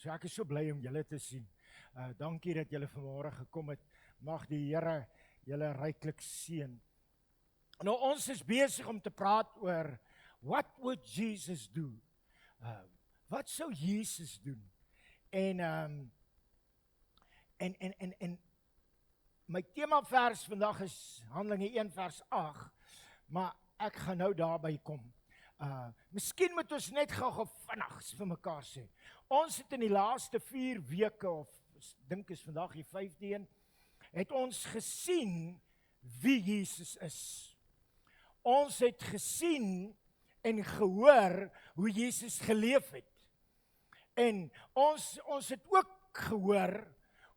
So ek is so bly om julle te sien. Dankie dat julle vanmôre gekom het. Mag die Here julle ryklik seën. Nou ons is besig om te praat oor what would Jesus do? Wat sou Jesus doen? En my temavers vandag is Handelinge 1 vers 8, maar ek gaan nou daarby kom. Miskien moet ons net gou vinnig vir mekaar sê. Ons het in die laaste 4 weke, of dink is vandag die 5de een, het ons gesien wie Jesus is. Ons het gesien en gehoor hoe Jesus geleef het. En ons het ook gehoor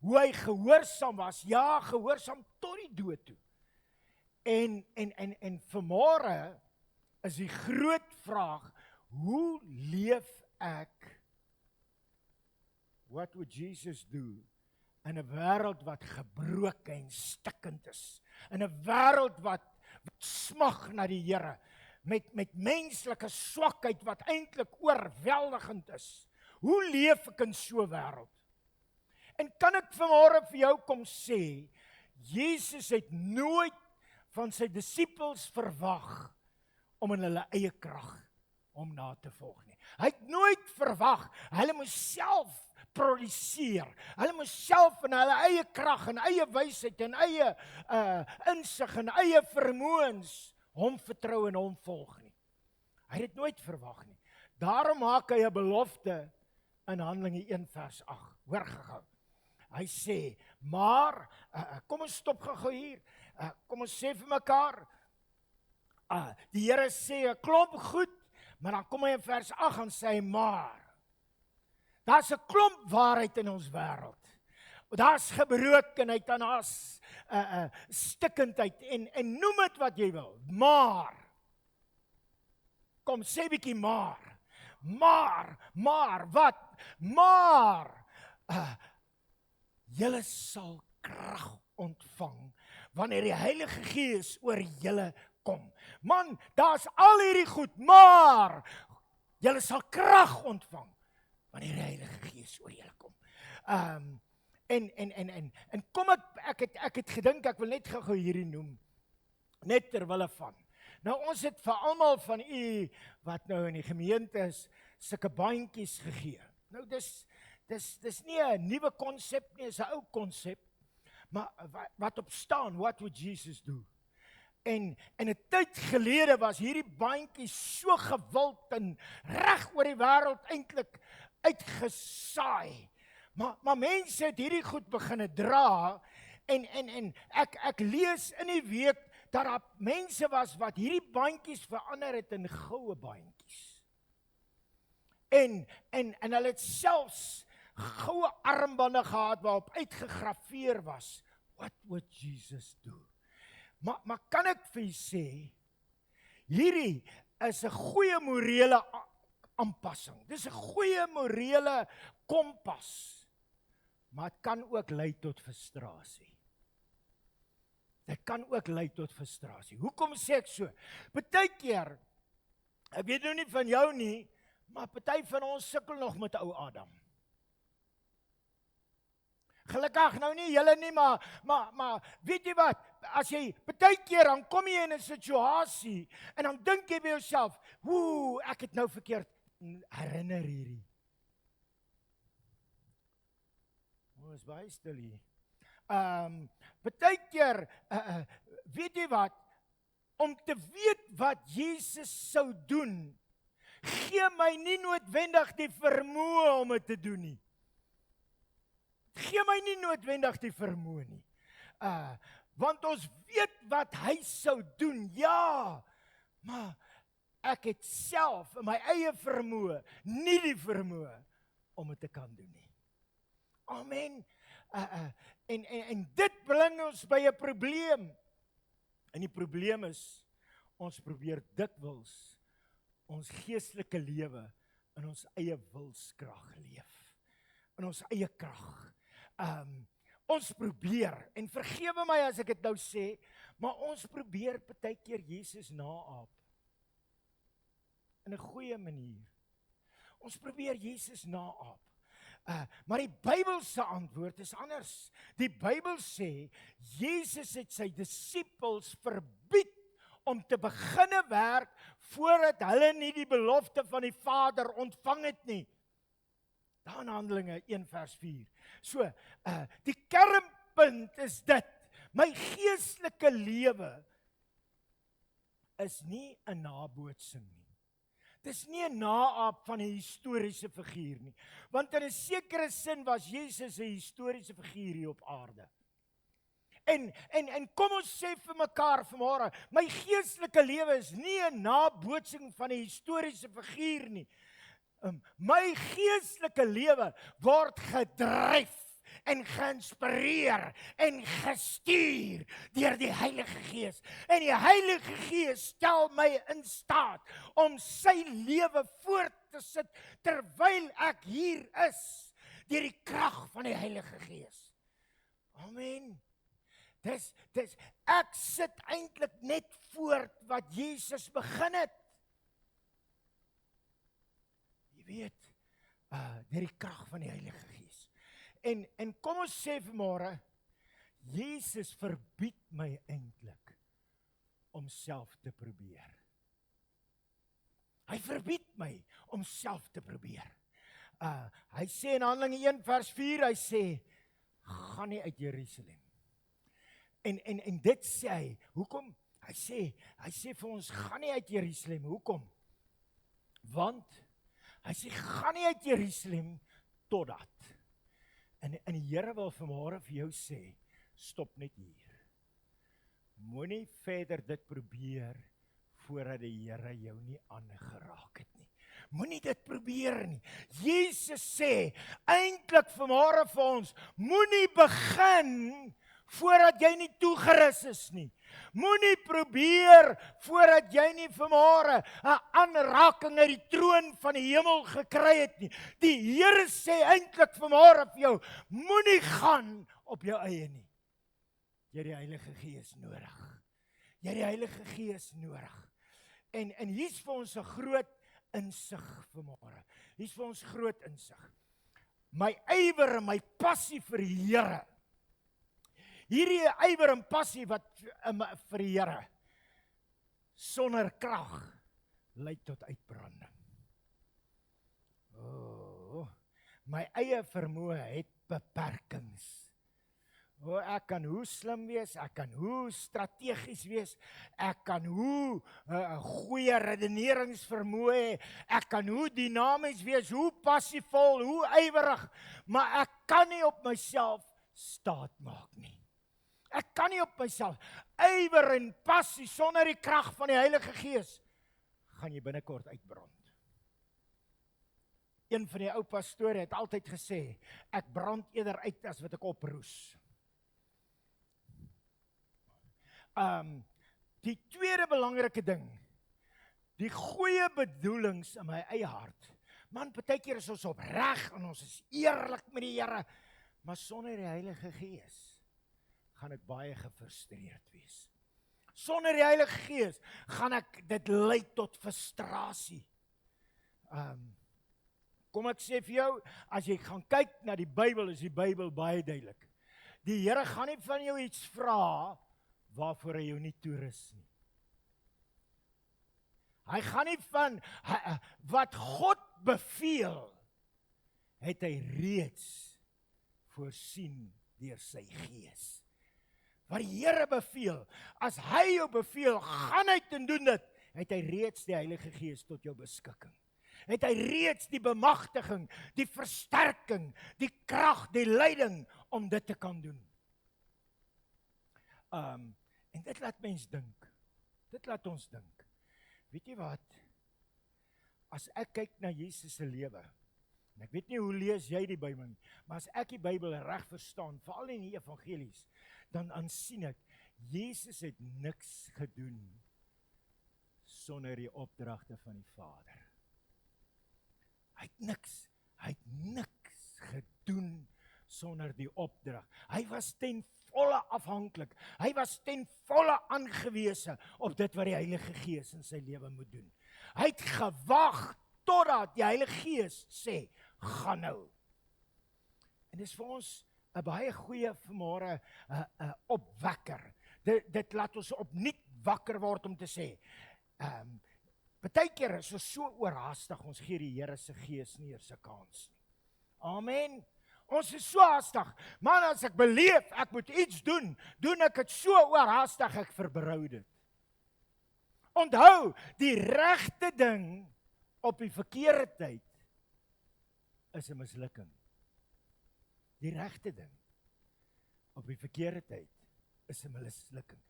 hoe hy gehoorsaam was, ja, gehoorsaam tot die dood toe. En vanmôre is die groot vraag, hoe leef ek? What would Jesus do in 'n wêreld wat gebroken en stikkend is? In 'n wêreld wat smag na die Here, met menslike swakheid wat eintlik oorweldigend is. Hoe leef ek in so 'n wêreld? En kan ek vanmôre vir jou kom sê, Jesus het nooit van sy disippels verwag om in hulle eie krag om na te volg nie. Hy het nooit verwag, hulle moes self produseer. Hulle moes self in hulle eie krag en eie wysheid en eie insig en eie vermoëns hom vertrou en hom volg nie. Hy het dit nooit verwag nie. Daarom maak hy 'n belofte in Handelinge 1 vers 8. Hoor gou. Hy sê, maar, kom ons stop gou hier. Kom ons sê vir mekaar, die Here sê 'n klomp goed, maar dan kom hy in vers 8 en sê, maar, daar's 'n klomp waarheid in ons wêreld. Daar's gebrokenheid en daar's stikkendheid en noem dit wat jy wil. Maar, kom sê bietjie maar. Maar, wat? Maar, julle sal krag ontvang wanneer die Heilige Gees oor julle kom. Man, daar's al hierdie goed, maar julle sal krag ontvang wanneer die Heilige Gees oor julle kom. En kom ek het gedink ek wil net gou hierdie noem, net terwille van. Nou ons het vir almal van u wat nou in die gemeente is, sulke bandjies gegee. Nou dis nie 'n nuwe konsep nie, dis 'n ou konsep. Maar wat op staan, what would Jesus do? En 'n tyd gelede was hierdie bandjies so gewild en reg oor die wêreld eintlik uitgesaai. Maar mense het hierdie goed begine dra en ek lees in die week dat daar mense was wat hierdie bandjies verander het in goue bandjies. En hulle het selfs goue armbande gehad waarop uitgegraveer was, what would Jesus do? Maar kan ek vir julle sê, hierdie is 'n goeie morele aanpassing. Dis 'n goeie morele kompas. Maar dit kan ook lei tot frustrasie. Dit kan ook lei tot frustrasie. Hoekom sê ek so? Partykeer, ek weet nou nie van jou nie, maar party van ons sukkel nog met ou Adam. Gelukkig nou nie julle nie, maar weet jy wat? As jy partykeer dan kom jy in 'n situasie en dan dink jy by jouself, ek het nou verkeerd herinner hierdie. Ons is baie stil hier. Partykeer, weet jy wat? Om te weet wat Jesus sou doen, gee my nie noodwendig die vermoë om dit te doen nie. Gee my nie noodwendig die vermoë nie. Want ons weet wat hy sou doen, ja, maar ek het self in my eie vermoë nie die vermoë om dit te kan doen nie. Amen. En dit bring ons by 'n probleem. En die probleem is, ons probeer dikwels ons geestelike lewe in ons eie wilskrag leef. In ons eie krag. Ons probeer, en vergewe my as ek dit nou sê, maar ons probeer partykeer Jesus naaap. In 'n goeie manier. Ons probeer Jesus naaap. Maar die Bybelse antwoord is anders. Die Bybel sê, Jesus het sy disippels verbied om te beginne werk voordat hulle nie die belofte van die Vader ontvang het nie. Daar in Handelinge 1 vers 4. So, die kernpunt is dit. My geestelike lewe is nie 'n nabootsing nie. Dis nie 'n naap van 'n historiese figuur nie. Want in 'n sekere sin was Jesus 'n historiese figuur hier op aarde. En kom ons sê vir mekaar vanmôre, my geestelike lewe is nie 'n nabootsing van 'n historiese figuur nie. My geestelike lewe word gedryf en geïnspireer en gestuur deur die Heilige Gees. En die Heilige Gees stel my in staat om sy lewe voort te sit terwyl ek hier is, deur die krag van die Heilige Gees. Amen. Ek sit eintlik net voort wat Jesus begin het. Jy weet, deur die krag van die Heilige Gees. En kom ons sê vanmôre, Jesus verbied my eintlik om self te probeer. Hy verbied my om self te probeer. Hy sê in Handelinge 1 vers 4, hy sê, gaan nie uit Jerusalem. En dit sê hy, hoekom? Hy sê vir ons, gaan nie uit Jerusalem, hoekom? Want, hy sê, gaan nie uit Jerusalem, totdat. En die Here wil vanmôre vir jou sê, stop net hier. Moenie verder dit probeer, voordat die Here jou nie aangeraak het nie. Moenie dit probeer nie. Jesus sê, eintlik vanmôre vir ons, moenie begin, voordat jy nie toegerus is nie. Moenie probeer voordat jy nie vanmôre 'n aanraking uit die troon van die hemel gekry het nie. Die Here sê eintlik vanmôre vir jou, moenie gaan op jou eie nie. Jy het die Heilige Gees nodig. Jy het die Heilige Gees nodig. En hier's vir ons 'n groot insig vanmôre. Hier's vir ons groot insig. My ywer en my passie vir die Here. Hierdie ywer en passie wat vir die Here sonder krag lei tot uitbranding. My eie vermoë het beperkings. Ek kan hoe slim wees, ek kan hoe strategies wees, ek kan hoe goeie redeneringsvermoë hê, ek kan hoe dinamies wees, hoe passievol, hoe ywerig, maar ek kan nie op myself staat maak nie. Ek kan nie op myself, ywer en passie sonder die krag van die Heilige Gees, gaan jy binnekort uitbrand. Een van die ou pastore het altyd gesê, ek brand eerder uit as wat ek oproes. Die tweede belangrike ding, die goeie bedoelings in my eie hart. Man, partykeer is ons opreg en ons is eerlik met die Here, maar sonder die Heilige Gees gaan ek baie gefrustreerd wees. Sonder die Heilige Gees gaan ek dit lei tot frustrasie. Kom ek sê vir jou, as jy gaan kyk na die Bybel, is die Bybel baie duidelik. Die Here gaan nie van jou iets vra waarvoor hy jou nie toerus nie. Hy gaan nie van wat God beveel, het hy reeds voorsien deur sy Gees. Wat die Here beveel, as hy jou beveel, gaan uit en doen dit, het hy reeds die Heilige Gees tot jou beskikking. Het hy reeds die bemagtiging, die versterking, die krag, die leiding om dit te kan doen. En dit laat mens dink. Dit laat ons dink. Weet jy wat? As ek kyk na Jesus se lewe, en ek weet nie hoe lees jy die Bybel nie, maar as ek die Bybel reg verstaan, veral in die evangelies, dan aansien ek, Jesus het niks gedoen sonder die opdragte van die Vader. Hy het niks gedoen sonder die opdrag. Hy was ten volle afhanklik. Hy was ten volle aangewese op dit wat die Heilige Gees in sy lewe moet doen. Hy het gewag totdat die Heilige Gees sê, gaan nou. En dis vir ons 'n baie goeie vanmôre opwekker. Dit laat ons opnuut wakker word om te sê, partykeer is ons so oorhaastig, ons gee die Here se Gees nie eers 'n kans nie. Amen. Ons is so haastig. Man, as ek beleef ek moet iets doen, doen ek dit so oorhaastig ek verbrou dit. Onthou, die regte ding op die verkeerde tyd is 'n mislukking. Die regte ding op die verkeerde tyd is 'n mislukking.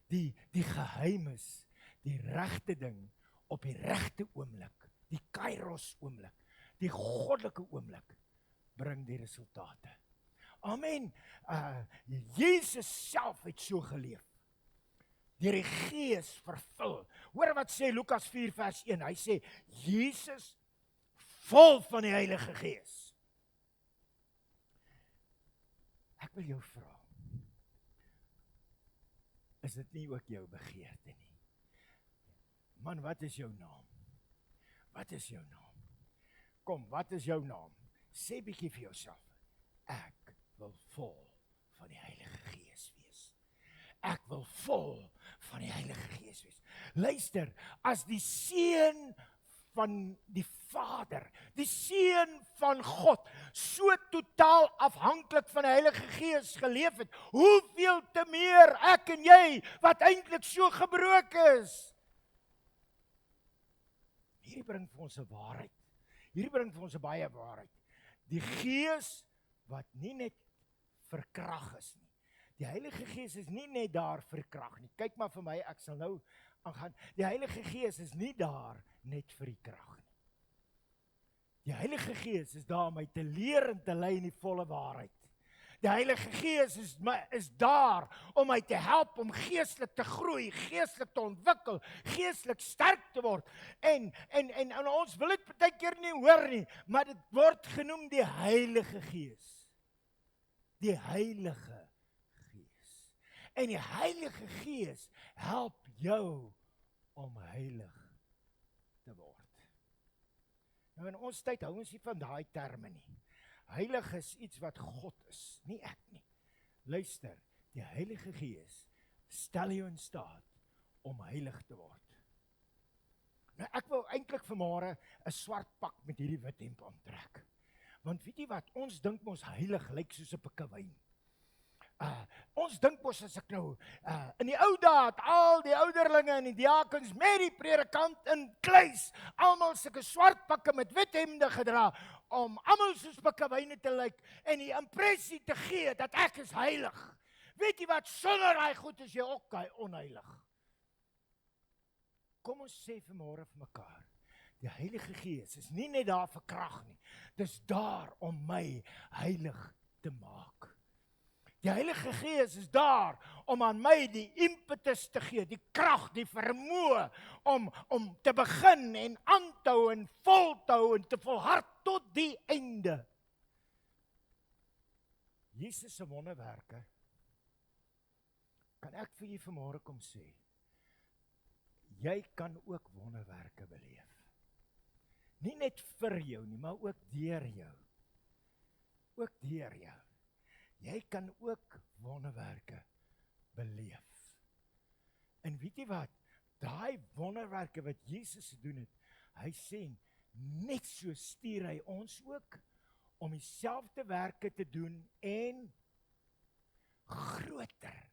Die geheim is die regte ding op die regte oomblik, die kairos oomblik, die goddelike oomblik bring die resultate. Amen. Jesus self het so geleef. Deur die Gees vervul. Hoor wat sê Lukas 4 vers 1. Hy sê Jesus vol van die Heilige Gees. Ek wil jou vra. Is dit nie ook jou begeerte nie? Man, wat is jou naam? Wat is jou naam? Kom, wat is jou naam? Sê bietjie vir jouself. Ek wil vol van die Heilige Gees wees. Ek wil vol van die Heilige Gees wees. Luister, as die Seun van die Vader, die Seun van God, so totaal afhanklik van die Heilige Gees geleef het, hoeveel te meer ek en jy, wat eintlik so gebroken is. Hierdie bring vir ons 'n waarheid. Hierdie bring vir ons 'n baie waarheid. Die Gees wat nie net vir krag is nie. Die Heilige Gees is nie net daar vir krag nie. Kyk maar vir my, ek sal nou aangaan. Die Heilige Gees is nie daar net vir die krag nie. Die Heilige Gees is daar om my te leer en te lei in die volle waarheid. Die Heilige Gees is daar om my te help om geestelik te groei, geestelik te ontwikkel, geestelik sterk te word. En ons wil dit baie keer nie hoor nie, maar dit word genoem die Heilige Gees. Die Heilige Gees. En die Heilige Gees help jou om heilig te word. Nou in ons tyd hou ons nie van daai terme nie. Heilig is iets wat God is, nie ek nie. Luister, die Heilige Gees stel jou in staat om heilig te word. Nou ek wil eintlik vanmôre 'n swart pak met hierdie wit hemp aantrek. Want weet jy wat, ons dink mos heilig lyk soos 'n pikkewyn. Ons dink mos as ek nou in die ou dae het al die ouderlinge en die diakens met die predikant in kluis almal sulke swart pakke met wit hemde gedra om almal soos pikkewyne te lyk en die impressie te gee dat ek is heilig. Weet jy wat, sonder daai goed is jy ook onheilig. Kom ons sê vanmôre vir mekaar, die Heilige Gees is nie net daar vir krag nie, dis daar om my heilig te maak. Die Heilige Gees is daar om aan my die impetus te gee, die krag, die vermoë om te begin en aan te hou en vol te hou en te volhard tot die einde. Jesus se wonderwerke, kan ek vir julle vanmôre kom sê, jy kan ook wonderwerke beleef. Nie net vir jou nie, maar ook deur jou. Ook deur jou. Jy kan ook wonderwerke beleef. En weet jy wat? Daai wonderwerke wat Jesus gedoen het, hy sê, net so stuur hy ons ook om dieselfde werke te doen en groter.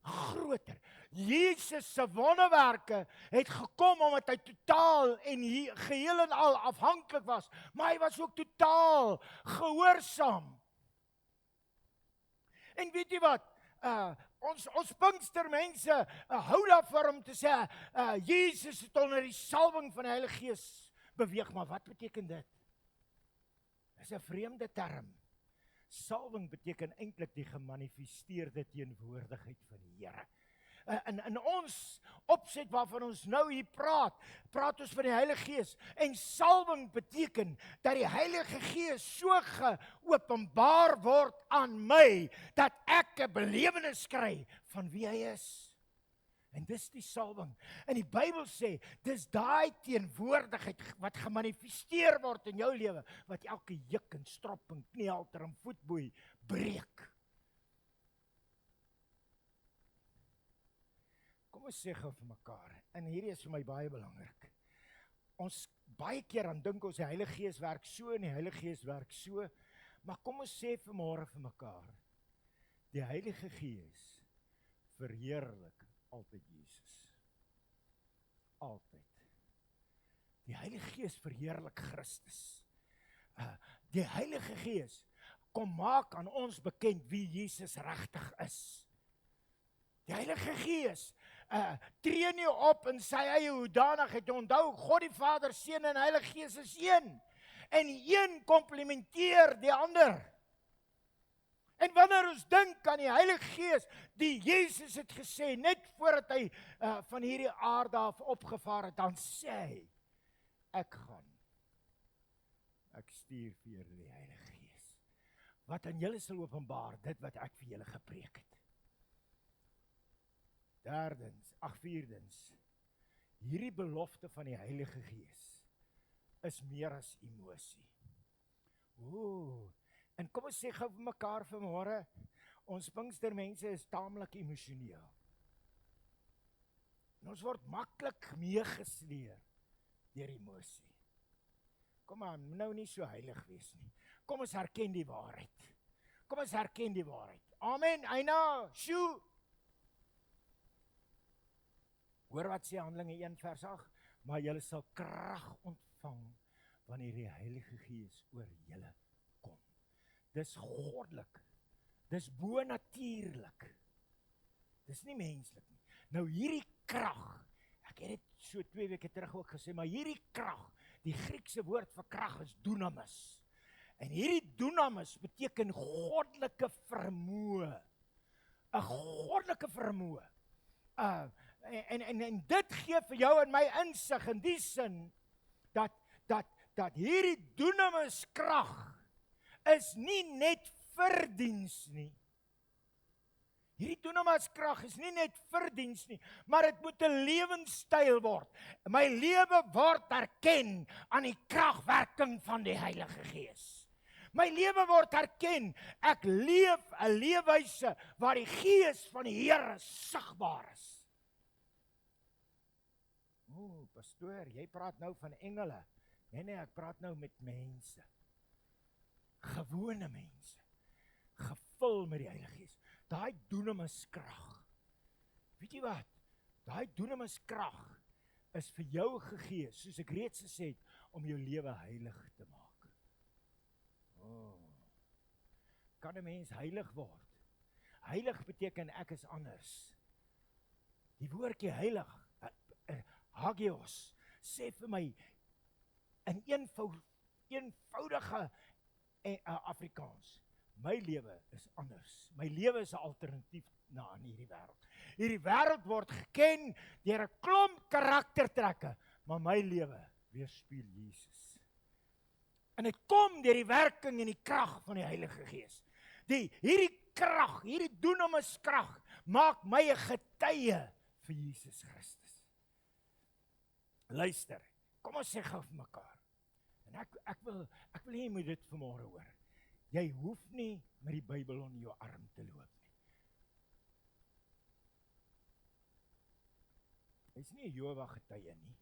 Groter. Jesus se wonderwerke het gekom omdat hy totaal en geheel en al afhanklik was, maar hy was ook totaal gehoorsaam. En weet jy wat, ons Pinkstermense hou daarvoor om te sê, Jesus het onder die salwing van die Heilige Gees beweeg, maar wat beteken dit? Dit is 'n vreemde term. Salwing beteken eintlik die gemanifesteerde teenwoordigheid van die Here. In ons opset waarvan ons nou hier praat ons van die Heilige Gees. En salwing beteken dat die Heilige Gees so geopenbaar word aan my, dat ek 'n belewenis kry van wie hy is. En dis die salwing. En die Bybel sê, dis daai teenwoordigheid wat gemanifesteer word in jou lewe, wat elke juk en strop en kniehalter en voetboei breek. Kom ons sê gou vir mekaar, en hierdie is vir my baie belangrik. Ons baie keer dan dink ons die Heilige Gees werk so en die Heilige Gees werk so, maar kom ons sê vanmôre vir mekaar, die Heilige Gees verheerlik altyd Jesus. Altyd. Die Heilige Gees verheerlik Christus. Die Heilige Gees kom maak aan ons bekend wie Jesus regtig is. Die Heilige Gees tree nie op in sy eie hoedanigheid. Onthou, God die Vader, Seun en Heilige Gees is een. En die een komplementeer die ander. En wanneer ons dink aan die Heilige Gees, die Jesus het gesê, net voordat hy van hierdie aarde af opgevaar het, dan sê hy, ek stuur vir julle die Heilige Gees, wat aan julle sal openbaar, dit wat ek vir julle gepreek het. Vierdens, hierdie belofte van die Heilige Gees is meer as emosie. En kom ons sê gou vir mekaar vanmôre, ons Pinkstermense is taamlik emosioneel. En ons word maklik meegesleer deur emosie. Kom aan, nou nie so heilig wees nie. Kom ons herken die waarheid. Amen, Eina, sjoe. Hoor wat sê Handelinge 1 vers 8, maar julle sal krag ontvang wanneer die Heilige Gees oor julle kom. Dis goddelik. Dis bonatuurlik. Dis nie menslik nie. Nou hierdie krag, ek het dit so 2 weke terug ook gesê, maar hierdie krag, die Griekse woord vir krag is dunamis. En hierdie dunamis beteken goddelike vermoë. 'n Goddelike vermoë. En dit gee vir jou en my insig in die sin dat hierdie dunamis krag is nie net vir diens nie. Hierdie dunamis krag is nie net vir diens nie, maar dit moet 'n lewenstyl word. My lewe word erken aan die kragwerking van die Heilige Gees. My lewe word erken, ek leef 'n leefwyse waar die Gees van die Here sigbaar is. Pastoor, jy praat nou van engele. Nee, ek praat nou met mense. Gewone mense. Gevul met die Heilige Gees. Daai dunamis krag. Weet jy wat? Daai dunamis krag is vir jou gegee, soos ek reeds gesê het, om jou lewe heilig te maak. Kan 'n mens heilig word? Heilig beteken ek is anders. Die woordjie heilig, hagios, sê vir my in eenvoudige Afrikaans, my lewe is anders. My lewe is 'n alternatief na in hierdie wêreld. Hierdie wêreld word geken deur 'n klomp karaktertrekke, maar my lewe weerspieël Jesus. En dit kom deur die werking en die krag van die Heilige Gees. Hierdie krag, hierdie dunamis krag, maak my 'n getuie vir Jesus Christus. Luister, kom ons sê gou vir mekaar. En ek wil hê jy moet dit vanmôre hoor. Jy hoef nie met die Bybel in jou arm te loop nie. Jy's nie 'n Jehova getuie nie.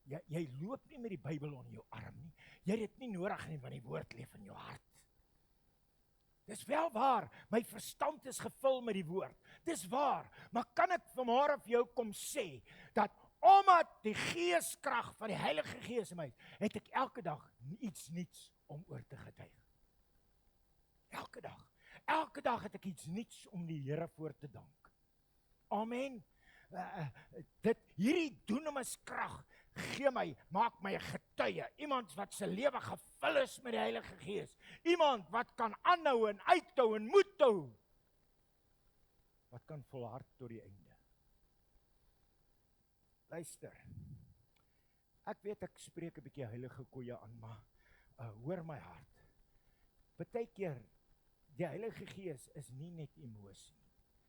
Jy loop nie met die Bybel in jou arm nie. Jy het dit nie nodig nie, want die woord leef in jou hart. Dis wel waar, my verstand is gevul met die woord. Dis waar, maar kan ek vanmôre vir jou kom sê, dat omdat die geeskrag van die Heilige Gees in my, het ek elke dag iets nuuts om oor te getuig. Elke dag het ek iets nuuts om die Here voor te dank. Amen. Hierdie dunamis krag gee my, maak my 'n getuie. Iemand wat se lewe gevul is met die Heilige Gees. Iemand wat kan aanhou en uithou en moed hou. Wat kan volhard tot die einde. Luister. Ek weet ek spreek 'n bietjie heilige koeie aan, maar hoor my hart. Partykeer die Heilige Gees is nie net emosie.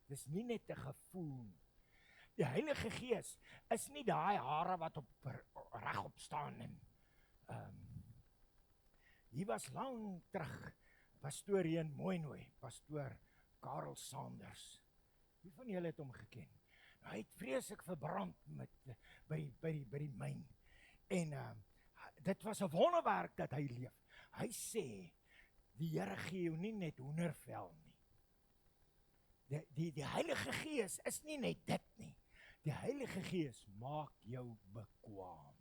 Dis nie net 'n gevoel. Die Heilige Gees is nie daai hare wat regop staan en hier was lang terug pastoor hier in Mooinooi, pastoor Karel Sanders. Wie van julle het hom geken? Nou, hy het vreeslik verbrand by die myn. En dit was 'n wonderwerk dat hy leef. Hy sê die Here gee jou nie net hoendervel nie. Die Heilige Gees is nie net dit nie. Die Heilige Gees maak jou bekwaam.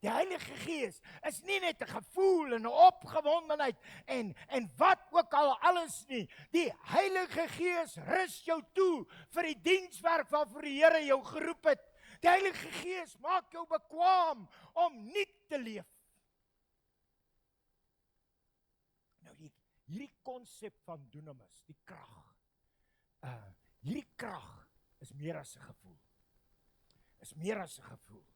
Die Heilige Gees is nie net 'n gevoel en 'n opgewondenheid en wat ook al alles nie. Die Heilige Gees rus jou toe vir die dienswerk waarvoor die Here jou geroep het. Die Heilige Gees maak jou bekwaam om nuut te leef. Nou hierdie konsep van dunamis, die krag. Hierdie krag is meer as 'n gevoel. Is meer as 'n gevoel.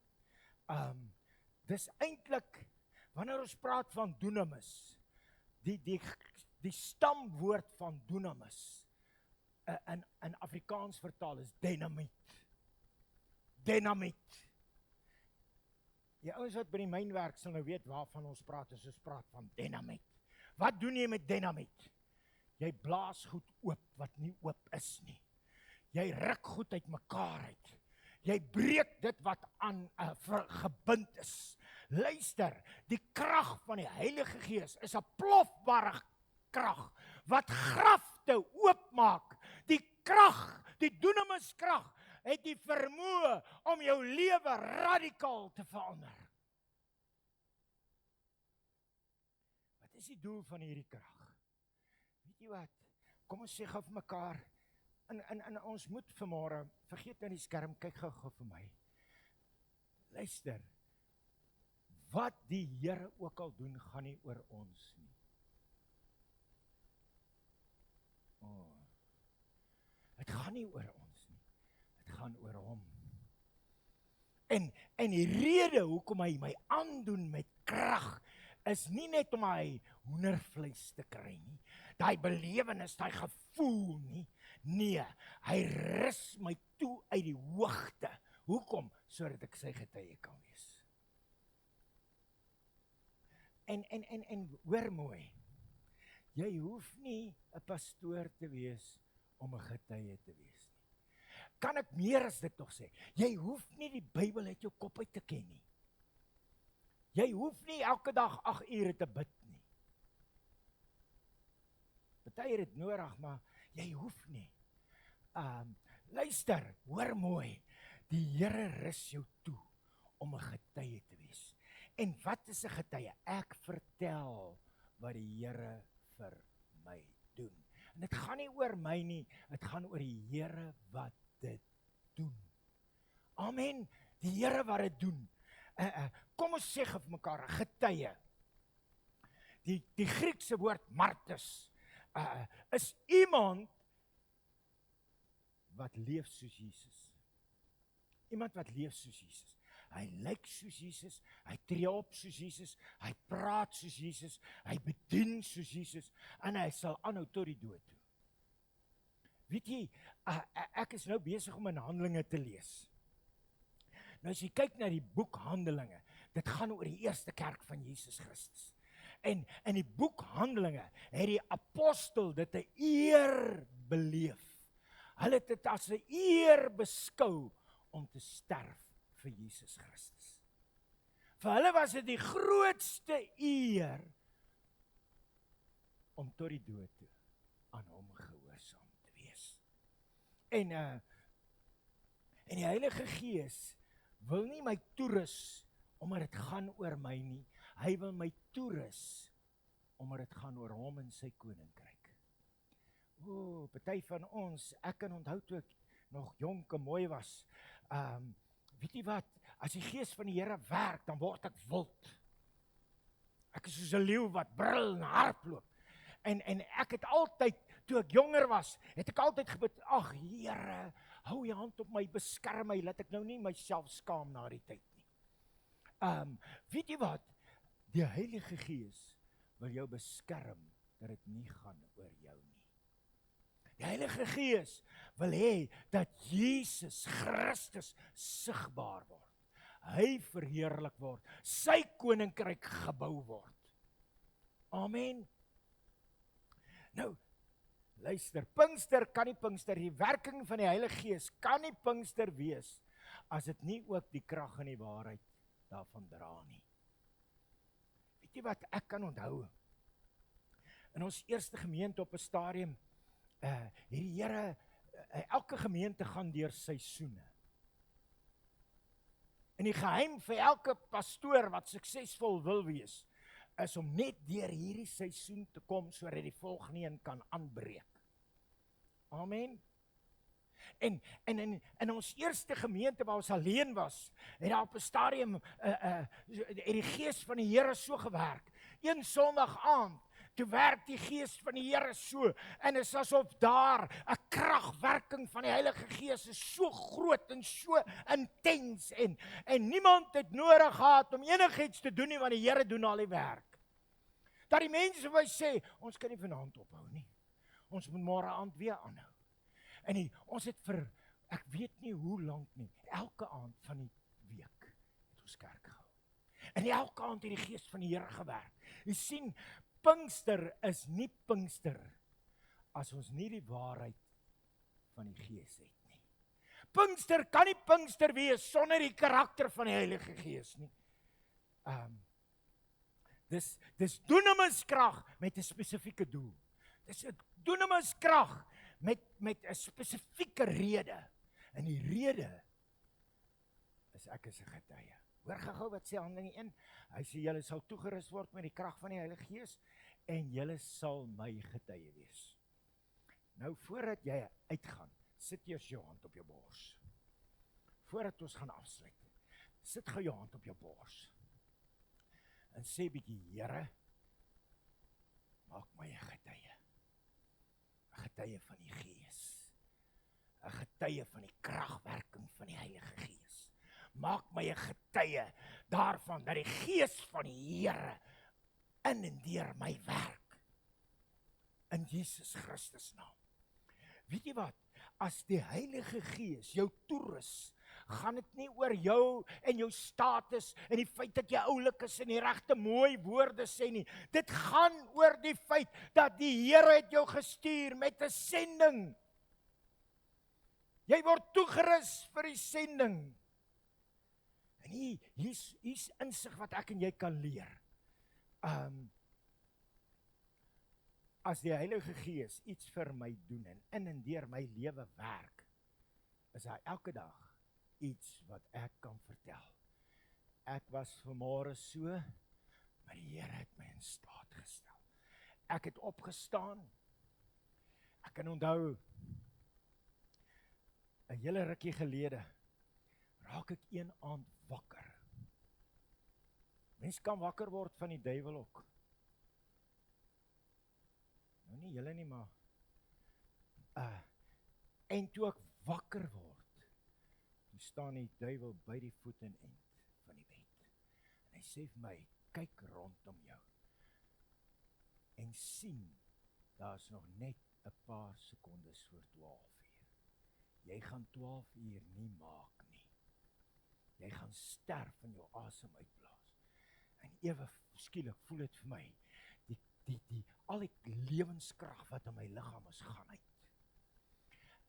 Dis eintlik, wanneer ons praat van dunamis, die stamwoord van dunamis, in Afrikaans vertaal is dynamiet. Dynamiet. Die ouens wat by die myn werk sal nou weet waarvan ons praat as ons praat van dynamiet. Wat doen jy met dynamiet? Jy blaas goed oop wat nie oop is nie. Jy ruk goed uit mekaar uit. Jy breek dit wat aan gebind is. Luister, die krag van die Heilige Gees is 'n plofbare krag wat grafte oopmaak. Die krag, die dunamis-krag, het die vermoë om jou lewe radikaal te verander. Wat is die doel van hierdie krag? Weet jy wat? Kom ons sê gou vir mekaar, en ons moet vanmôre, vergeet nou die skerm, kyk gou vir my. Luister, wat die Here ook al doen, gaan nie oor ons nie. Het gaan nie oor ons nie. Het gaan oor hom. En die rede hoekom hy my aandoen met krag, is nie net om my hoendervleis te kry nie. Daai belewenis, daai gevoel nie. Nee, hy rus my toe uit die hoogte. Hoekom? Sodat ek sy getuie kan wees. En hoor mooi. Jy hoef nie 'n pastoor te wees om 'n getuie te wees nie. Kan ek meer as dit nog sê? Jy hoef nie die Bybel uit jou kop uit te ken nie. Jy hoef nie elke dag 8 ure te bid nie. Party het dit nodig, maar jy hoef nie. Luister, hoor mooi. Die Here rus jou toe om 'n getuie te wees. En wat is 'n getuie? Ek vertel wat die Here vir my doen. En dit gaan nie oor my nie, dit gaan oor die Here wat dit doen. Amen. Die Here wat dit doen. Kom ons sê vir mekaar 'n getuie. Die Griekse woord martyrs is iemand wat leef soos Jesus. Iemand wat leef soos Jesus. Hy lyk soos Jesus, hy tree op soos Jesus, hy praat soos Jesus, hy bedien soos Jesus, en hy sal aanhou tot die dood toe. Weet jy, ek is nou besig om in Handelinge te lees. Nou as jy kyk na die boek Handelinge, dit gaan oor die eerste kerk van Jesus Christus. En in die boek Handelinge het die apostel dit 'n eer beleef. Hulle het dit as 'n eer beskou om te sterf vir Jesus Christus. Vir hulle was dit die grootste eer om tot die dood toe aan hom gehoorsaam te wees. En die Heilige Gees wil nie my toerus omdat dit gaan oor my nie. Hy wil my toerus omdat dit gaan oor hom en sy koninkryk. Party van ons, ek kan onthou toe ek nog jonk en mooi was. Weet jy wat? As die Gees van die Here werk, dan word ek wild. Ek is soos 'n leeu wat brul en hardloop. En ek het altyd, toe ek jonger was, het ek altyd gebid, ag Here, hou jou hand op my, beskerm my, laat ek nou nie myself skaam na die tyd nie. Weet jy wat? Die Heilige Gees wil jou beskerm, dat dit nie gaan oor jou nie. Die Heilige Gees wil hê dat Jesus Christus sigbaar word. Hy verheerlik word, sy koninkryk gebou word. Amen. Nou, luister, Pinkster kan nie Pinkster, die werking van die Heilige Gees kan nie Pinkster wees, as dit nie ook die krag en die waarheid daarvan dra nie. Weet jy wat ek kan onthou? In ons eerste gemeente op 'n stadium, hierdie Here, elke gemeente gaan deur seisoene. En die geheim vir elke pastoor wat suksesvol wil wees, is om net deur hierdie seisoen te kom, sodat die volgende een kan aanbreek. Amen. En in ons eerste gemeente waar ons alleen was, het daar op 'n stadium het die Gees van die Here so gewerk. Een Sondag aand, toe werk die Gees van die Here so, en is asof daar 'n kragwerking van die Heilige Gees is so groot en so intens, en niemand het nodig gehad om enigiets te doen nie, want die Here doen al die werk. Dat die mense wou sê, ons kan nie vanaand ophou nie, ons moet môre aand weer aanhou. En ons het vir, ek weet nie hoe lank nie, elke aand van die week het ons kerk gehou. En elke aand het die Gees van die Here gewerk. Jy sien, Pinkster is nie Pinkster as ons nie die waarheid van die Gees het nie. Pinkster kan nie Pinkster wees sonder die karakter van die Heilige Gees nie. Dis dunamiskrag met 'n spesifieke doel. Dis 'n dunamiskrag met 'n spesifieke rede. En die rede is ek is 'n getuie. Hoor gou wat sê Handelinge 1. Hy sê julle sal toegerus word met die krag van die Heilige Gees en julle sal my getuie wees. Nou voordat jy uitgaan, sit eers jou hand op jou bors. Voordat ons gaan afsluit, sit gou jou hand op jou bors. En sê bietjie, Here, maak my 'n getuie. 'n Getuie van die Gees. 'n Getuie van die kragwerking van die Heilige Gees. Maak my 'n getuie daarvan dat die Gees van die Here in en deur my werk. In Jesus Christus naam. Weet jy wat? As die Heilige Gees jou toerus, gaan dit nie oor jou en jou status en die feit dat jy oulik is en die regte mooi woorde sê nie. Dit gaan oor die feit dat die Here het jou gestuur met 'n sending. Jy word toegerus vir die sending. En hier's insig wat ek en jy kan leer. As die Heilige Gees iets vir my doen en in en deur my lewe werk, is daar elke dag iets wat ek kan vertel. Ek was vanmôre so, maar die Here het my in staat gestel. Ek het opgestaan. Ek kan onthou 'n hele rukkie gelede raak ek een aand wakker. Mens kan wakker word van die duiwel ook. Nou nie julle nie, maar en toe ek wakker word, toe staan die duiwel by die voet en end van die bed. En hy sê vir my, kyk rondom jou en sien, daar's nog net 'n paar sekondes voor 12:00. Jy gaan 12:00 nie maak nie. Jy gaan sterf en jou asem uitblaas. En ewe skielik voel dit vir my, al die lewenskrag wat in my liggaam is, gaan uit.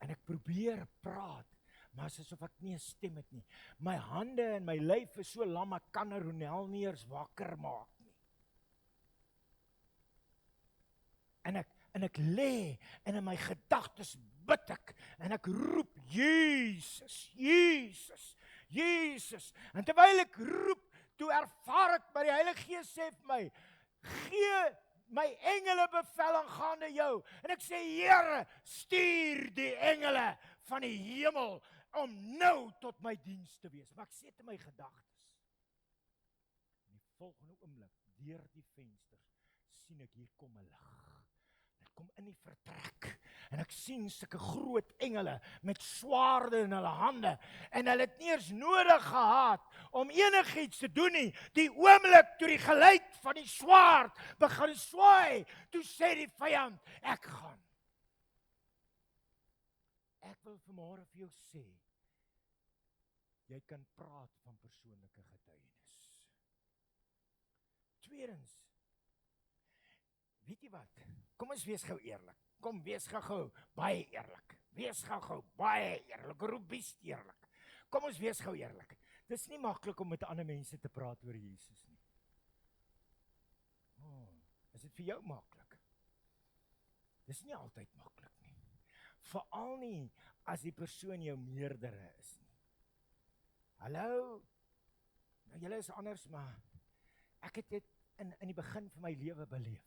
En ek probeer praat, maar asof ek nie 'n stem het nie. My hande en my lyf is so lam, ek kan Ronel nie eens wakker maak nie. En ek lê, en in my gedagtes bid ek, en ek roep, Jesus, Jesus, Jesus. En terwyl ek roep, toe ervaar ek by die Heilige Gees sê vir my, gee my engele bevel aangaande jou. En ek sê, Here, stuur die engele van die hemel om nou tot my diens te wees. Maar ek sê te my gedagtes. In die volgende oomblik, deur die vensters, sien ek hier kom 'n lig. Dit kom in die vertrek. En ek sien sulke groot engele met swaarde in hulle hande. En hulle het nie eens nodig gehad om enigiets te doen nie. Die oomblik toe die geluid van die swaard begin swaai, toe sê die vyand, ek gaan. Ek wil vanmôre vir jou sê, jy kan praat van persoonlike getuienis. Tweedens, weet jy wat? Kom ons wees gou eerlik. Kom, wees gou baie eerlik. Wees gou baie eerlik. Roebies eerlik. Kom ons wees gou eerlik. Dis nie maklik om met ander mense te praat oor Jesus nie. Is dit vir jou maklik? Dis nie altyd maklik nie. Veral nie as die persoon jou meerdere is nie. Hallo? Nou julle is anders, maar ek het dit in die begin van my lewe beleef.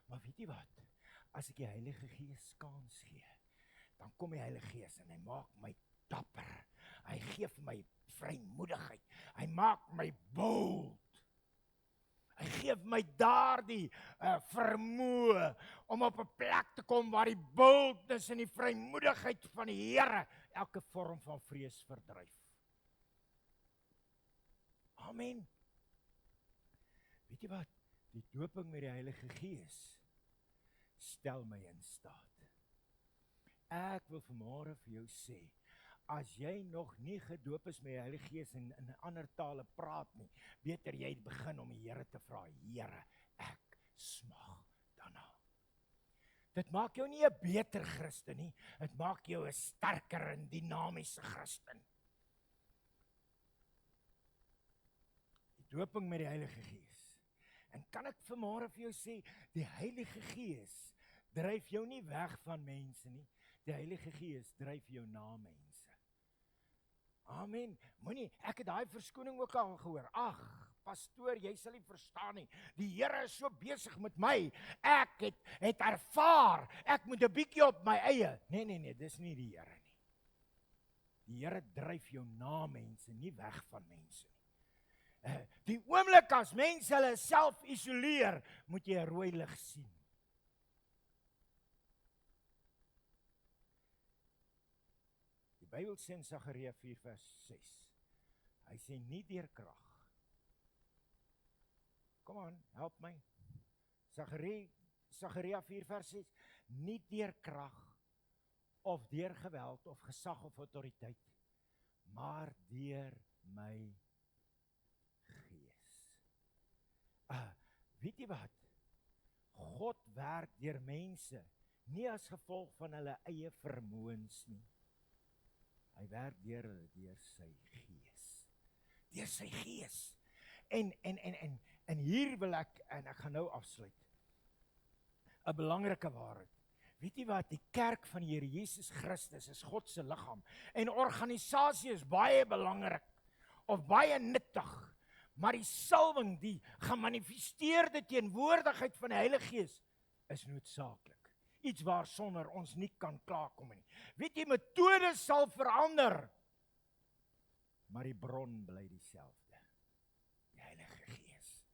Maar weet jy wat? As ek die Heilige Gees kans gee, dan kom die Heilige Gees en hy maak my dapper. Hy gee vir my vrymoedigheid. Hy maak my bold. Hy gee vir my daardie vermoë om op 'n plek te kom waar die boldness en die vrymoedigheid van die Here elke vorm van vrees verdryf. Amen. Weet jy wat? Die dooping met die Heilige Gees stel my in staat. Ek wil vanmôre vir jou sê, as jy nog nie gedoop is met die Heilige Gees en in ander tale praat nie, beter jy begin om die Here te vra, Here, ek smag daarna. Dit maak jou nie 'n beter Christen nie, dit maak jou 'n sterker en dinamiese Christen. Die dooping met die Heilige Gees. En kan ek vanmôre vir jou sê, die Heilige Gees dryf jou nie weg van mense nie. Die Heilige Gees dryf jou na mense. Amen. Moenie, ek het daai verskoning ook al gehoor. Ag, pastoor, jy sal nie verstaan nie. Die Here is so besig met my. Ek het ervaar, ek moet 'n bietjie op my eie. Nee, dis nie die Here nie. Die Here dryf jou na mense, nie weg van mense nie. Die oomblik as mense hulle self isoleer, moet jy 'n rooi lig sien. Die Bybel sê in Sagaria 4 vers 6. Hy sê nie deur krag. Kom aan, help my. Sagaria 4 vers 6. Nie deur krag of deur geweld of gesag of autoriteit, maar deur my Gees. Weet jy wat? God werk deur mense, nie as gevolg van hulle eie vermoëns nie. Hy werk deur sy Gees. Deur sy Gees. En hier wil ek gaan nou afsluit. 'n belangrike waarheid. Weet jy wat? Die kerk van die Here Jesus Christus is God se liggaam. En organisasie is baie belangrik of baie nuttig. Maar die salwing, die gemanifesteerde teenwoordigheid van die Heilige Gees is noodsaaklik. Iets waarsonder ons nie kan klaarkom nie. Weet jy, metodes sal verander, maar die bron bly dieselfde. Die Heilige Gees.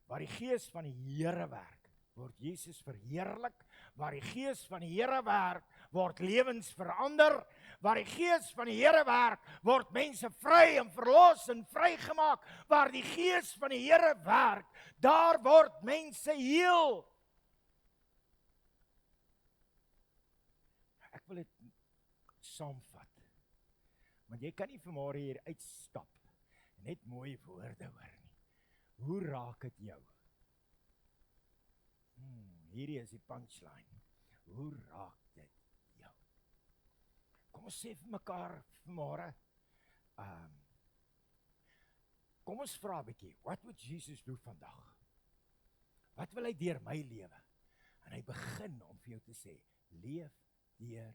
Waar die Gees van die Here werk, word Jesus verheerlik. Waar die Gees van die Here werk, word lewens verander. Waar die Gees van die Here werk, word mense vry en verlos en vrygemaak. Waar die Gees van die Here werk, daar word mense heel. Ek wil dit saamvat. Want jy kan nie vanmôre hier uitstap en net mooi woorde hoor nie. Hoe raak dit jou? Hierdie is die punchline. Hoe raak dit jou? Kom ons sê vir mekaar vanmôre, kom ons vra 'n bietjie, what would Jesus do vandag? Wat wil hy deur my lewe? En hy begin om vir jou te sê, leef deur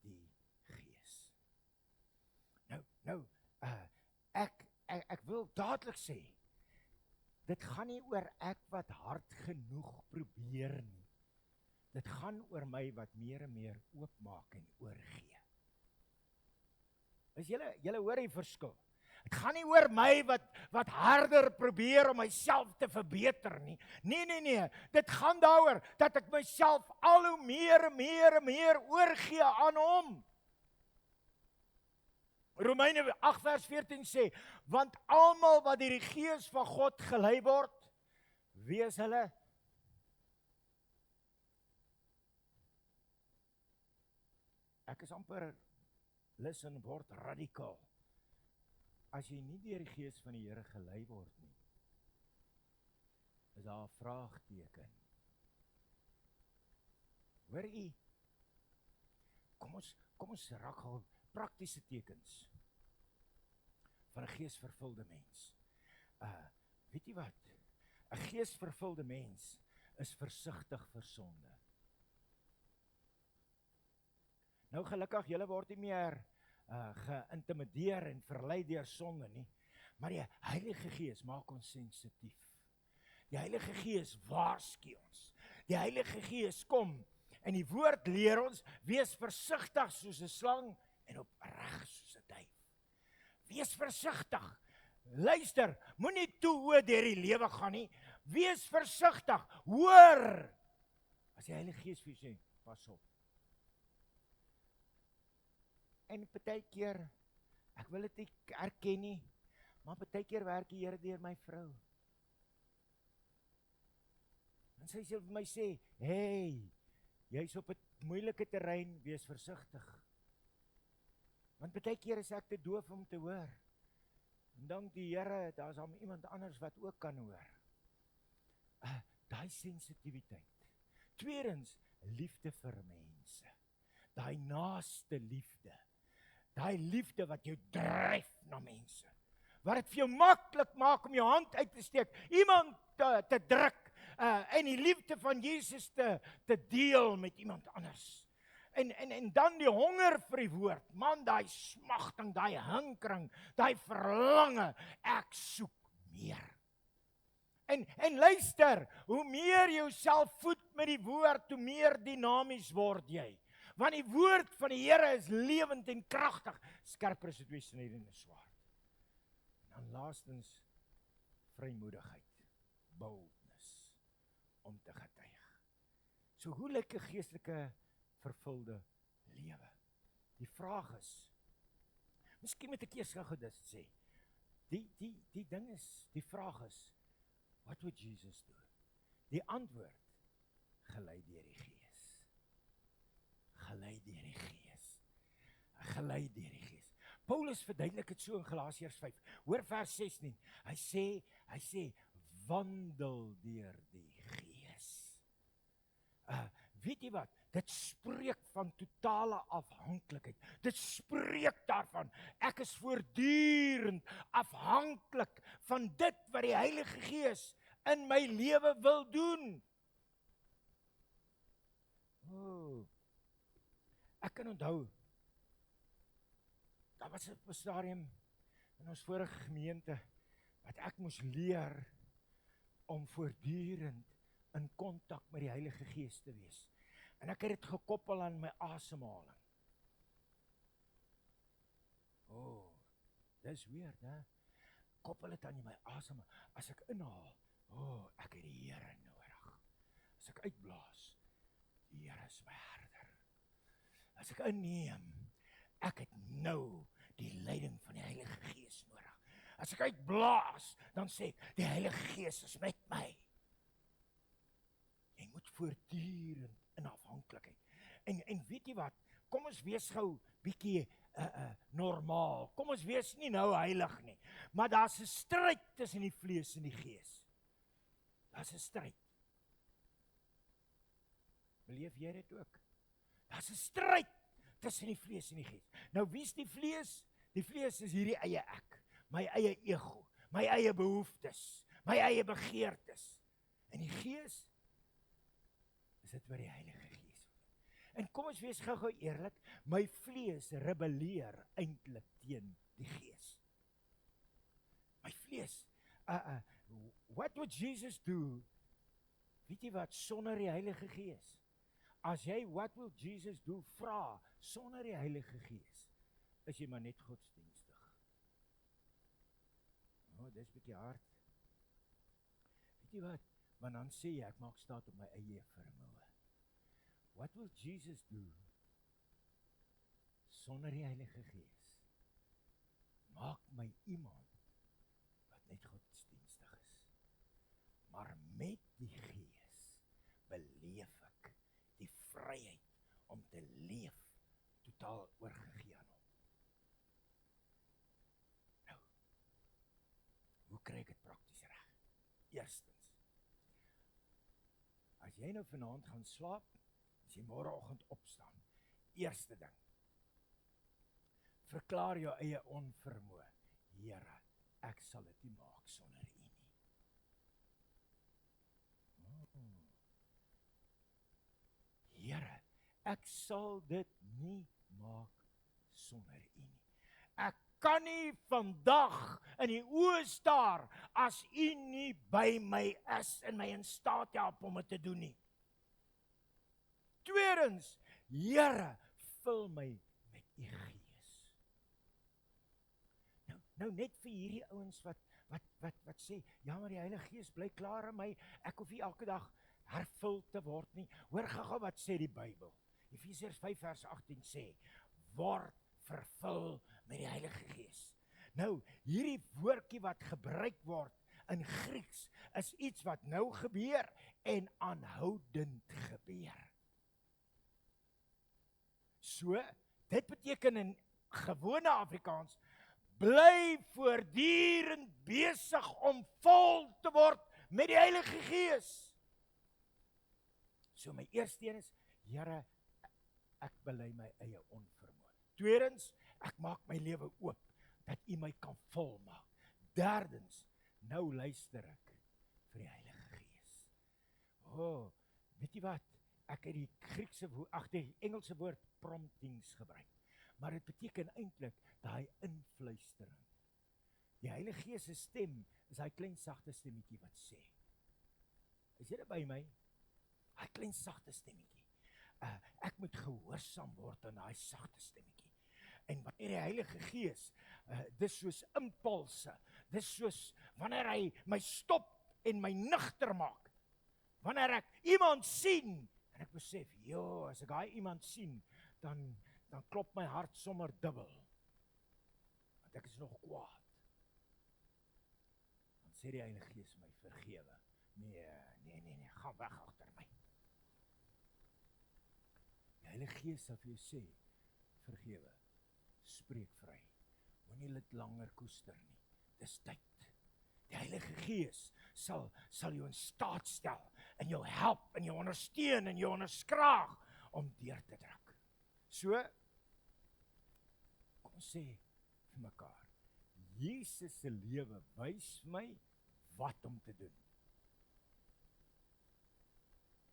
die Gees. Nou, ek wil dadelik sê, dit gaan nie oor ek wat hard genoeg probeer nie. Dit gaan oor my wat meer en meer oopmaak en oorgee. Is julle hoor die verskil? Dit gaan nie oor my wat harder probeer om myself te verbeter nie. Nee. Dit gaan daaroor dat ek myself al hoe meer oorgee aan hom. Romeine 8 vers 14 sê, want almal wat deur die Gees van God gelei word, wie is hulle? Ek is amper Listen, word radikaal. As jy nie deur die Gees van die Here gelei word nie, is daar 'n vraagteken. Hoor jy? Kom ons raak al praktiese tekens van 'n geesvervulde mens. Weet jy wat? 'n Geesvervulde mens is versigtig vir sonde. Nou gelukkig, julle word nie meer geïntimideer en verlei deur sonde nie, maar die Heilige Gees maak ons sensitief. Die Heilige Gees waarsku ons. Die Heilige Gees kom en die woord leer ons, wees versigtig soos 'n slang en opreg soos 'n duif. Wees versigtig. Luister, moenie toe deur die lewe gaan nie. Wees versigtig. Hoor. As die Heilige Gees vir jou sê, pas op. En partykeer, ek wil dit nie erken nie, maar partykeer werk die Here deur my vrou. En sy sê vir my sê, hey, jy's op 'n moeilike terrein, wees versigtig. Want partykeer is ek te doof om te hoor. En dank die Here, daar's hom iemand anders wat ook kan hoor. Daai sensitiwiteit. Tweedens, liefde vir mense. Daai naaste liefde. Daai liefde wat jou dryf na mense. Wat dit vir jou maklik maak om jou hand uit te steek, iemand te druk, en die liefde van Jesus te deel met iemand anders. En dan die honger vir die woord. Man, daai smagting, daai hinkering, daai verlange, ek soek meer. En luister, hoe meer jy jouself voed met die woord, hoe meer dinamies word jy. Want die woord van die Here is lewend en kragtig, skerper as 'n tweesnydende swaard. En dan laastens, vrymoedigheid, boldness, om te getuig. So hoe lyk 'n geestelike vervulde lewe? Die vraag is, miskien moet ek eers gou dit sê. Die ding is, die vraag is, what would Jesus do? Die antwoord, gelei deur die Gees. Gelei deur die Gees. Gelei deur die Gees. Paulus verduidelik dit so in Galasiërs 5. Hoor vers 16. Hy sê wandel deur die Gees. Weet jy wat? Dit spreek van totale afhanklikheid. Dit spreek daarvan, ek is voortdurend afhanklik van dit wat die Heilige Gees in my lewe wil doen. Ek kan onthou, daar was 'n stadium in ons vorige gemeente, wat ek moes leer om voortdurend in kontak met die Heilige Gees te wees. En ek het dit gekoppel aan my asemhaling. Dis weird, né? Koppel dit aan my asemhaling. As ek inhaal, ek het die Here nodig. As ek uitblaas, die Here is my herder. As ek inneem, ek het nou die leiding van die Heilige Gees nodig. As ek uitblaas, dan sê ek, die Heilige Gees is met my. Jy moet voortdurend in afhanklikheid. En weet jy wat? Kom ons wees gou bietjie normaal. Kom ons wees nie nou heilig nie. Maar daar's 'n stryd tussen die vlees en die gees. Daar's 'n stryd. Beleef jy dit ook? Daar's 'n stryd tussen die vlees en die gees. Nou wie's die vlees? Die vlees is hierdie eie ek, my eie ego, my eie behoeftes, my eie begeertes. En die gees is dit wat die Heilige Gees. En kom ons wees gou eerlik, my vlees rebelleer eintlik teen die Gees. My vlees, what would Jesus do? Weet jy wat, sonder die Heilige Gees? As jy what will Jesus do vra sonder die Heilige Gees, is jy maar net godsdienstig. Dis bietjie hard. Weet jy wat? Want dan sê jy, ek maak staat op my eie vermoë. What will Jesus do sonder die Heilige Gees? Maak my iemand wat net godsdienstig is. Maar met die Gees beleef ek die vryheid om te leef totaal oorgegee aan hom. Eerstens, as jy nou vanaand gaan slaap, as jy môreoggend opstaan, eerste ding, verklaar jou eie onvermoë. Here, ek sal dit nie maak sonder U nie. Here, ek sal dit nie maak sonder U nie. Ek kan nie vandag in die oë staar as U nie by my is en my in staat help om dit te doen nie. Tweedens, Here, vul my met U Gees. Nou net vir hierdie ouens wat sê, ja, maar die Heilige Gees bly klaar in my, ek hoef nie elke dag hervul te word nie. Hoor gou wat sê die Bybel. Efesiërs 5 vers 18 sê, word vervul met die Heilige Gees. Nou, hierdie woordjie wat gebruik word in Grieks is iets wat nou gebeur en aanhoudend gebeur. So, dit beteken in gewone Afrikaans, bly voortdurend besig om vol te word met die Heilige Gees. So my eerste een is, Here, ek bely my eie onvermoë. Tweedens, ek maak my lewe oop, dat U my kan volmaak. Derdens, nou luister ek vir die Heilige Gees. Weet jy wat? Ek het die Engelse woord promptings gebruik. Maar dit beteken eintlik daai influistering. Die Heilige Gees se stem is daai klein sagte stemmetjie wat sê. Is jy by my? Daai klein sagte stemmetjie. Ek moet gehoorsaam word aan daai sagte stemmetjie. En wanneer die Heilige Gees, dis soos impulse, dis soos wanneer hy my stop en my nigter maak. Wanneer ek iemand sien, en ek besef, as ek daai iemand sien, dan klop my hart sommer dubbel. Want ek is nog kwaad. Dan sê die Heilige Gees my, vergewe. Nee, gaan weg agter my. Die Heilige Gees sal vir jou sê, vergewe, spreek vry. Moenie dit langer koester nie. Dis tyd. Die Heilige Gees sal jou in staat stel en jou help en jou ondersteun en jou onderskraag om deur te druk. So, kom ons sê vir mekaar, Jesus se lewe wys my wat om te doen.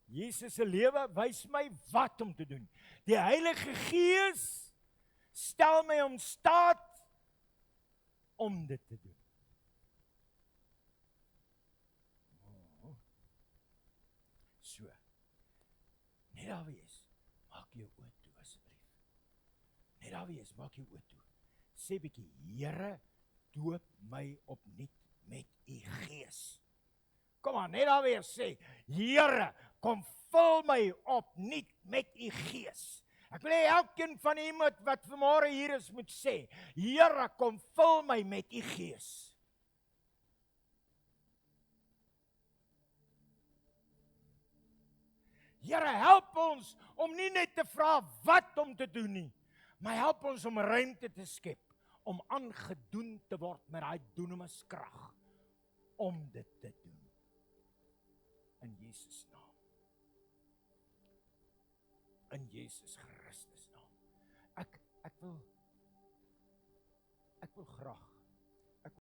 Jesus se lewe wys my wat om te doen. Die Heilige Gees stel my in staat om dit te doen. So, net daar wees, maak jou oë toe asseblief. Net daar wees, maak jou oë toe. Sê bietjie, Here, doop my opnuut met U Gees. Kom aan, net daar wees, sê, Here, kom vul my opnuut met U Gees. Ek wil hê elkeen van iemand wat vanmôre hier is moet sê, Here, kom vul my met U Gees. Here, help ons om nie net te vra wat om te doen nie, maar help ons om ruimte te skep, om aangedoen te word met daai dunamiskrag, om dit te doen. In Jesus naam. In Jesus Christus naam. Ek wil graag